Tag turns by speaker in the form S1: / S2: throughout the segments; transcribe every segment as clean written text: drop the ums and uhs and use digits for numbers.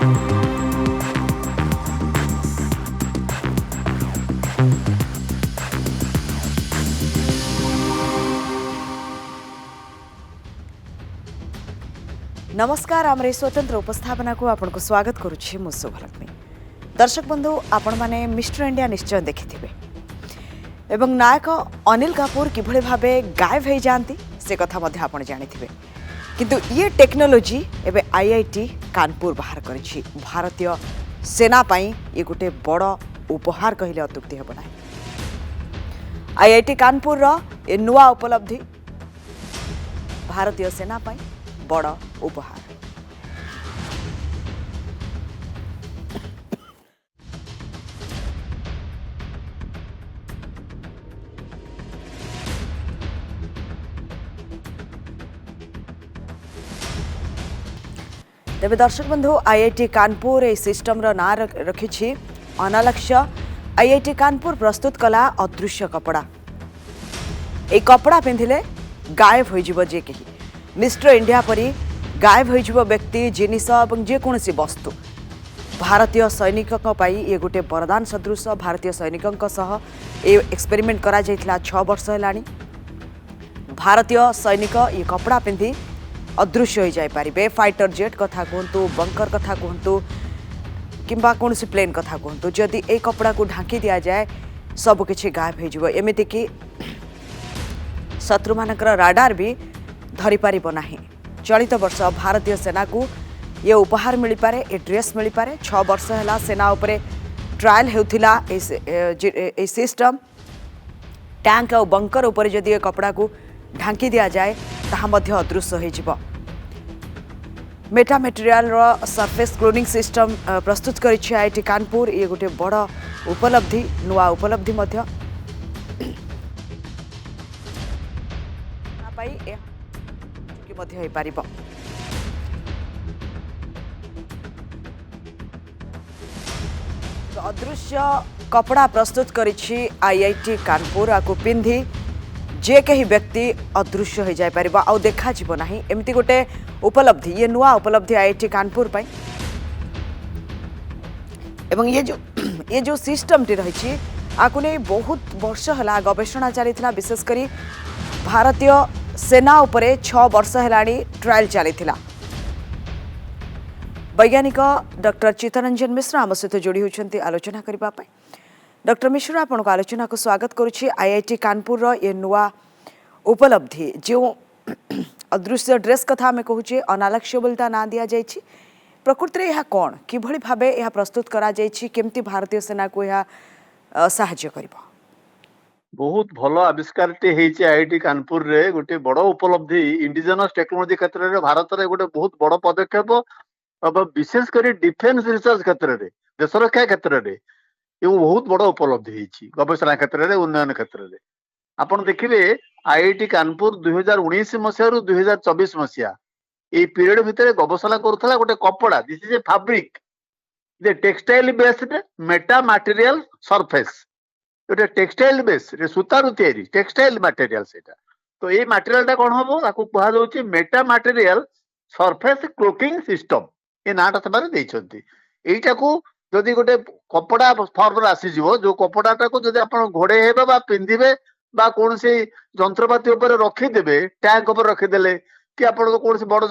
S1: नमस्कार आमर स्वतंत्र उपस्थापना को आपन को स्वागत करुछि मु शुभलक्ष्मी। दर्शक बंधु आपण माने मिस्टर इंडिया निश्चय देखिथिबे एवं नायक अनिल कपूर किभଳି भाबे गायब हो जाती से कथा मध्य आपण जानिथिबे किंतु ये टेक्नोलोजी एबे आईआईटी कानपुर बाहर करिछि भारतीय सेना पई ये गोटे बड़ उपहार कहले अत्युक्ति हेब नाही। आईआईटी कानपुर रो ए नुआ उपलब्धि भारतीय सेना पई बड़ उपहार। तेबे दर्शक बंधु आईआईटी कानपुर ए सिस्टम रो ना रखिछि अनालक्ष्य। आईआईटी कानपुर प्रस्तुत कला अदृश्य कपड़ा। ए कपड़ा पिंधिले गायब हो जिवो जे केही मिस्टर इंडिया परी गायब हो व्यक्ति जिनिस और जेकोसी वस्तु भारतीय सैनिकों ये गोटे वरदान सदृश। भारतीय सैनिकों सह ए एक्सपेरिमेंट करा जायथिला 6 वर्ष हेलानी। भारतीय सैनिक ये कपड़ा पिंधि अदृश्य हो जाय पारिबे। फाइटर जेट कथा कहतु बंकर कथा कहतु किंबा कौन प्लेन कथा कहतु जदि ए कपड़ा को ढांकी दिया जाए सबकिछि गायब हो एमिति कि शत्रु मानकर राडार भी धरी पारिबो नाही। चलित वर्ष भारतीय सेना को ये उपहार मिल पारे ए ड्रेस मिल पारे। 6 वर्ष है सेना उपरे ट्रायल होथिला ए सिस्टम टैंक और बंकर उपर जदि कपड़ा को ढांकी दिया जाए ताहा मध्य अदृश्य हो जिवो। मेटा मटेरियल रो सरफेस क्लोनिंग सिस्टम प्रस्तुत करिछि आईआईटी कानपुर। ये गोटे बड़ उपलब्धि नुआ उपलब्धि मध्य मध्य हो पारिबो। अदृश्य कपड़ा प्रस्तुत करिछि आईआईटी कानपुर। आको पिंधि जे कही व्यक्ति अदृश्य हो जाय पारिबो आ देखा जिवो नाही एमती गोटे उपलब्धि। ये नुआ उपलब्धि आईआईटी कानपुर पई एवं ये जो सिस्टम टी रही आकु नहीं बहुत वर्ष है गवेषणा चली विशेष करी भारतीय सेना उपरे 6 वर्ष हेलाणी ट्रायल चली। वैज्ञानिक डॉक्टर चित्तरंजन मिश्र आम सहित जोड़ी होती आलोचना करने। डॉक्टर मिश्र आपन को आलोचना को स्वागत करुच्ची। आईआईटी कानपुर रो ये नुआ उपलब्धि जो अदृश्य ड्रेस कथा आम कहूचे अनालक्ष्य बोलता ना दि जाइए प्रकृति में यह कौन किभली भाबे यह प्रस्तुत करा जाइए केमती भारतीय सेना को यह साहाय्य करिबो।
S2: बहुत भल आविष्कार आईआईटी कानपुर रे गोटे बड़ उपलब्धि इंडिजिनस टेक्नोलोजी क्षेत्र में भारत में गोटे बहुत बड़ पदक्षेप विशेष कर डिफेन्स रिसर्च क्षेत्र में देश रक्षा क्षेत्र में ये बहुत बड़ उपलब्धि गवेषणा क्षेत्र में उन्नयन क्षेत्र में आपड़ देखिए आईआईटी कानपुर 2019 मसीह रु 2024 मसीहा ये पीरियड भितर गवेषणा करुला गोटे कपड़ा this is a fabric textile based Meta material surface गोटे टेक्सटाइल बेस सूतारू तैयारी टेक्सटाइल मटेरियल सेटा तो ये मटेरियल टा कौन हम ताकू कहा जाउची meta material surface cloaking system ये नाटा से देइछंती। एटा को जदि गोटे कपड़ा फॉर्म आसी जीवो जो कपड़ाटा को जदि आपण घोड़े हेबे बा पिंधिबे बा कौन से जंत्रपाति ऊपर रखी देबे टैंक ऊपर रखी देले कि आपण कौन से बड़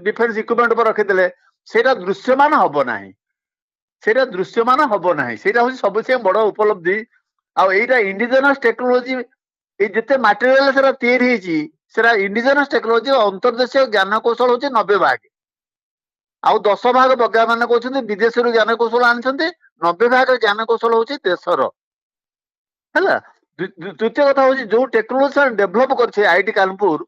S2: डिफेंस इक्विपमेंट ऊपर रखी देले सेटा दृश्यमान हबो नाही सेटा दृश्यमान हबो नाही सेटा होची सबसे बड़ उपलब्धि। आउ एटा इंडिजिनस टेक्नोलोजी ये जिते मटेरियल सेरा तैयारी हेची सेरा इंडिजिनस टेक्नोलोजी अंतर्देशीय ज्ञान कौशल होची 90 भाग आउ 10 भाग वैज्ञानिक माने कहउछन्ती विदेश रु ज्ञान कौशल आनछन्ती 90 भाग ज्ञान कौशल होची देशर हैला। द्वितीय कथा होची जो टेक्नोलोजी डेवलप करछे आईआईटी कानपुर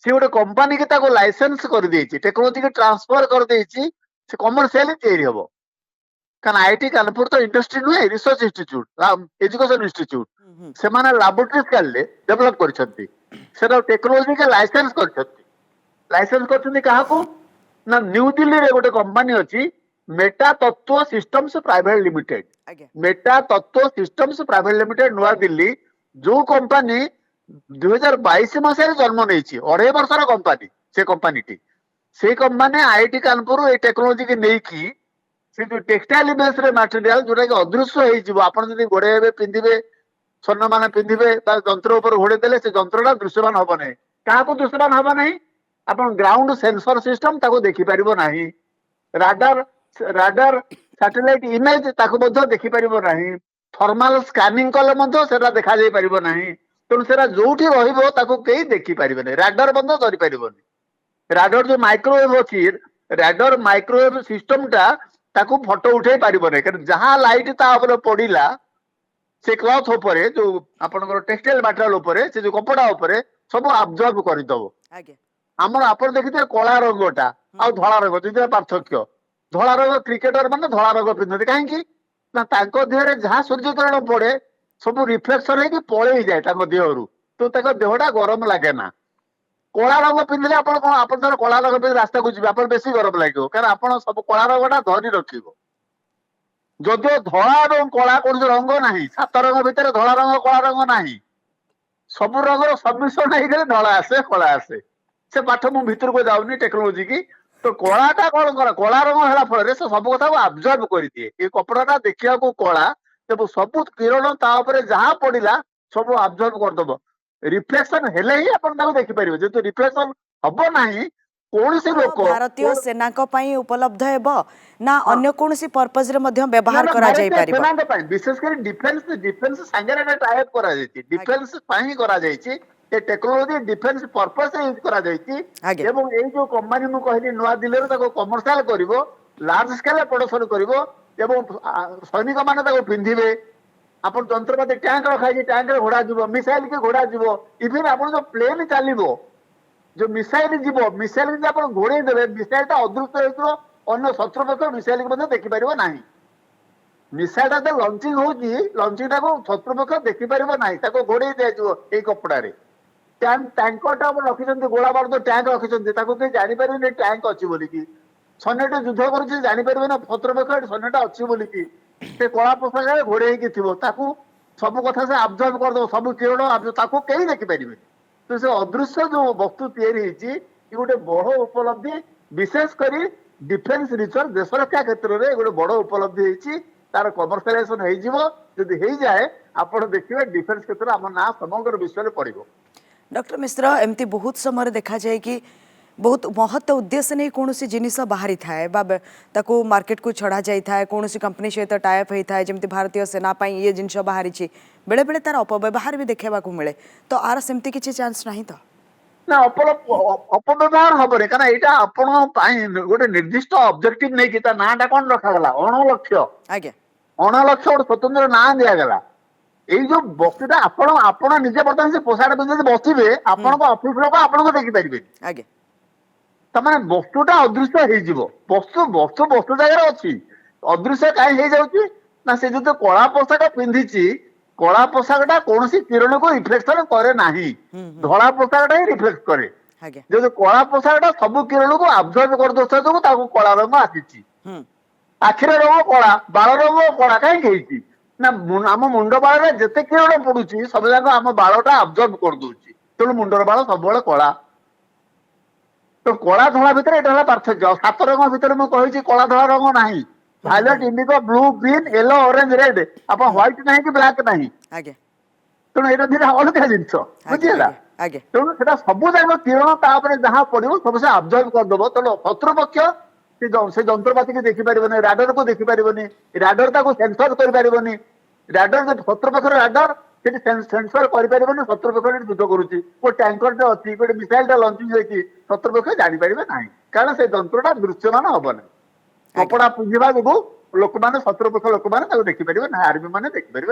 S2: से गोटे कंपनी के ताको लाइसेंस कर देछि टेक्नोलोजी के ट्रांसफर कर देछि से कमर्शियल तैयारी हबो कारण आईआईटी कानपुर तो इंडस्ट्री नुहे रिसर्च इंस्टीट्यूट एजुकेशन इंस्टीट्यूट से माने लैबोरेटरी स्केल ले डेवलप करछन्ती सेरा टेक्नोलोजी के लाइसेंस करछन्ती कहा को ना न्यू दिल्ली रे गोटे कंपनी अछि मेटा तत्व सिस्टम्स प्राइवेट लिमिटेड मेटा तत्व सिस्टम्स प्राइवेट लिमिटेड नुआ दिल्ली जो कंपनी 2022 मसीह जन्म नहीं 2.5 वर्षर कंपनी से कंपनी आईआईटी कानपुर ये टेक्नोलोजी के नहीं की से जो टेक्सटाइल बेस रे मटेरियल जोटा कि अदृश्य होई जिवो आपण जदी गोड़े हेबे पिंदिबे स्वर्ण मान पिंदिबे ता जंत्र ऊपर घोड़े देले से जंत्रटा दृश्यमान हबो नै काहाको दृश्यमान हबो नै आपण ग्राउंड सेंसर सिस्टम ताको देखि परिबो नाही राडार राडार सैटेलाइट इमेज ताको मध्य देखि परिबो नाही थर्मल स्कैनिंग कले मध्य सेटा देखा जाई परिबो नाही तेणु सेटा जोठी रहिबो ताको केही देखि परिबो नै राडार बंद धरि परिबो नै राडार जो माइक्रोवेव अछि राडार माइक्रोवेव सिस्टम टा ताको फोटो उठे परिबो नै कारण जहां लाइट ता ऊपर पडिला से क्लॉथ ऊपर जो आपनकर टेक्सटाइल मटेरियल ऊपर से जो कपड़ा ऊपर सब अब्जॉर्ब करि दबो
S1: आगे
S2: ଆମର ଆପଣ ଦେଖିଥିବେ କଳା ରଙ୍ଗଟା ଆଉ ଧଳା ରଙ୍ଗ ଦୁଇଟା ପାର୍ଥକ୍ୟ ଧଳା ରଙ୍ଗ କ୍ରିକେଟର ମାନେ ଧଳା ରଙ୍ଗ ପିନ୍ଧନ୍ତି କାହିଁକି ନା ତାଙ୍କ ଦେହରେ ଯାହା ସୂର୍ଯ୍ୟ କିରଣ ପଡେ ସବୁ ରିଫ୍ଲେକ୍ସନ ହେଇକି ପଳେଇ ଯାଏ ତାଙ୍କ ଦେହରୁ ତ ତାଙ୍କ ଦେହଟା ଗରମ ଲାଗେ ନା କଳା ରଙ୍ଗ ପିନ୍ଧିଲେ ଆପଣ କଣ ଆପଣ ଧର କଳା ରଙ୍ଗ ପିନ୍ଧି ରାସ୍ତାକୁ ଯିବେ ଆପଣ ବେଶୀ ଗରମ ଲାଗିବ କାରଣ ଆପଣ ସବୁ କଳା ରଙ୍ଗଟା ଧରି ରଖିବ ଯଦିଓ ଧଳା ଏବଂ କଳା କୌଣସି ରଙ୍ଗ ନାହିଁ ସାତ ରଙ୍ଗ ଭିତରେ ଧଳା ରଙ୍ଗ କଳା ରଙ୍ଗ ନାହିଁ ସବୁ ରଙ୍ଗର ସମ୍ମିଶ୍ରଣ ହେଇଗଲେ ଧଳା ଆସେ କଳା ଆସେ से पाठ मु भीतर को जाऊनी टेक्नोलॉजी की तो कलाटा कौन करा कला रंग होला फल से सब कथा को अब्जॉर्ब कर दिए ये कपड़ाटा देखिया को कला जब सब किरण ता ऊपर जहां पड़िला सब अब्जॉर्ब कर दबो रिफ्लेक्शन हेले ही अपन ताको देखि परिबे जेतो रिफ्लेक्शन हबो नाही कोनसी लोक
S1: भारतीय सेना को पई उपलब्ध हेबो ना अन्य कोनसी पर्पस रे मध्य व्यवहार करा जाई परिबो
S2: सेना पई विशेष कर डिफेंस संगे टाइप करा जायछि डिफेंस पई करा जायछि ये टेक्नोलॉजी डिफेंस पर्पस यूज करा जायछि एवं ए जो कंपनी मु कहली नवा दिल्ली रे ताको कमर्शियल करिवो लार्ज स्केल प्रोडक्शन करिवो एवं सैनिक माने ताको पिंधिबे आपण यंत्रपाती टैंक रखाई टैंक रे घोड़ा जीवो मिसाइल के घोड़ा जीवो इवन आपण जो प्लेन चलिवो जो मिसाइल जीवो मिसाइल जे आपण घोड़े देबे मिसाइल ता अदृश्य हेतो अन्य शत्रु पक्ष मिसाइल के मध्ये देखि परिबो नाही मिसाइल ता लॉन्चिंग होजी लॉन्चिंग ता को शत्रु पक्ष देखि परिबो नाही ताको घोड़े दे जीवो ए कपड़ा रे टैंकरटा रखिछन्ति गोला बारूद टैंक रखिछन्ति ताको के जानि परिबे टैंक अछि बोली कि सैन्यटा युद्ध करूछि जानि परिबे ना शत्रु पक्ष सैन्यटा अछि बोली कि से कला पोशाक घोड़े कि थिबो ताको सब कथा से अब्जॉर्ब कर दो सब किरण ताको केही देखि परिबे तो से अदृश्य जो वस्तु तैयारी ହେଇଛି ये गोटे बड़ उपलब्धि विशेष करी डिफेंस रिसर्च देश रक्षा क्षेत्र में गोटे बड़ उपलब्धि ହେଇଛି तार कमर्शियलाइजेशन हो जिवो जदि हो जाए आपण देखिबे डिफेंस क्षेत्र हम ना समग्र विश्व में पड़िबो
S1: डॉक्टर मिश्र एमती बहुत समय देखा जाए कि बहुत महत्व उद्देश्य नहीं कौन सी जिनिस बाहरी थाए ताकू मार्केट को छड़ा जाई थाए कौन सी कंपनी सहित टाइप होता है जमी भारतीय सेना ये जिनस बाहरी बेले बेले तार अपव्यवहार भी देखा मिले तो आर सेमती किसी चांस नहीं तो
S2: ना अपव्यवहार हबरे कारण एटा आपण गोटे निर्दिष्ट ऑब्जेक्टिव नहीं कि नाटा कौन रखा गला 9 लक्ष्य
S1: आगे
S2: 9 लक्ष्य गोटे स्वतंत्र ना दिया गला এই যে বস্তুটা ଆପଣ ଆପଣ ନିଜେ ବର୍ତ୍ତମାନ ସେ ପୋଷାକ ପିନ୍ଧି ବସିବେ ଆପଣଙ୍କ ଅଫିସ ଲୋକ ଆପଣଙ୍କୁ ଦେଖିପାରିବେ
S1: ଆଜ୍ଞା
S2: ତାମାନେ ବସ୍ତୁଟା ଅଦୃଶ୍ୟ ହେଇଯିବ ବସ୍ତୁ ଜାଗାରେ ଅଛି ଅଦୃଶ୍ୟ କାହିଁ ହେଇଯାଉଛି ନା ସେ ଯଦି କଳା ପୋଷାକ ପିନ୍ଧିଛି କଳା ପୋଷାକଟା କୌଣସି କିରଣକୁ ରିଫ୍ଲେକ୍ସନ କରେ ନାହିଁ ଧଳା ପୋଷାକଟା ହିଁ ରିଫ୍ଲେକ୍ଟ କରେ ଯଦି କଳା ପୋଷାକଟା ସବୁ କିରଣକୁ ଆବଜର୍ବ କରିଦଉଥିବା ଯୋଗୁଁ ତାକୁ କଳା ରଙ୍ଗ ଆସିଛି ଆଖିର ରଙ୍ଗ କଳା ବାଳ ରଙ୍ଗ କଳା କାହିଁକି ହେଇଛି ना आम मुंड बाल जिते किरण पड़ुची सब जाक आम बालटा अब्जर्व कर दूची तेणु मुंडर बाल सब कला तो कला धला भितर यहाँ पार्थक्य 7 रंग भितर मुझे कला धला रंग ना violate Indigo blue green yellow orange red आप व्हाइट ना कि ब्लैक ना तेणु ये धीरे अलग जिनस बुझीला तेणु से सब जाक किरण जहाँ पड़ो सब से अब्जर्व करदेव तेणु शत्रुपक्ष से जंत्रपाती की देखिपर राडर को देखिपर राडर ताको सेंसर करें राडर शत्रु पक्ष राडर सेंसर करें शत्रु पक्ष युद्ध करुच्ची गोटे टैंकर अच्छी गोटे मिसाइल लंचिंग होती शत्रु पक्ष जापर ना कारण से जंत्रटा दृश्यमान हम ना कपड़ा पिंधा जो लोक मैंने शत्रु पक्ष लोक मैंने देखिपर ना आर्मी मैंने देखिपर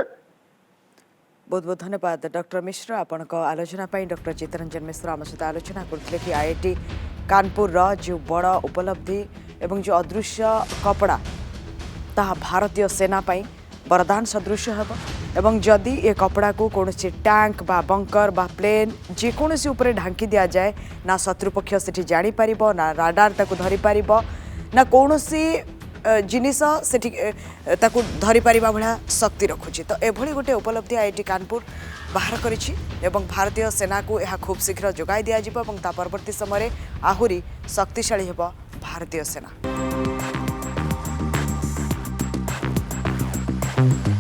S1: बहुत बहुत धन्यवाद डॉक्टर मिश्र आपण आलोचना डॉक्टर चित्तरंजन मिश्र आम सहित आलोचना करते कि आईआईटी कानपुर जो बड़ उपलब्धि एवं जो अदृश्य कपड़ा ताहा भारतीय सेना पई वरदान सदृश हेब एवं जदि ए कपड़ा को कौन टैंक बा बंकर बा प्लेन जेकोसी उपरे ढांकी दिया जाए ना शत्रुपक्ष से जापर ना राडार ताकू धरी पार ना कौनसी जिनिस सेठी ताकू धरी पारिबा भला शक्ति रखुची तो एभली गोटे उपलब्धि आईआईटी कानपुर बाहर करिछि एवं भारतीय सेना को यह खूब शीघ्र जोगाई दिया जिवो एवं ता परवर्ती समय आहुरी शक्तिशाली हेब भारतीय सेना। ଅଛି।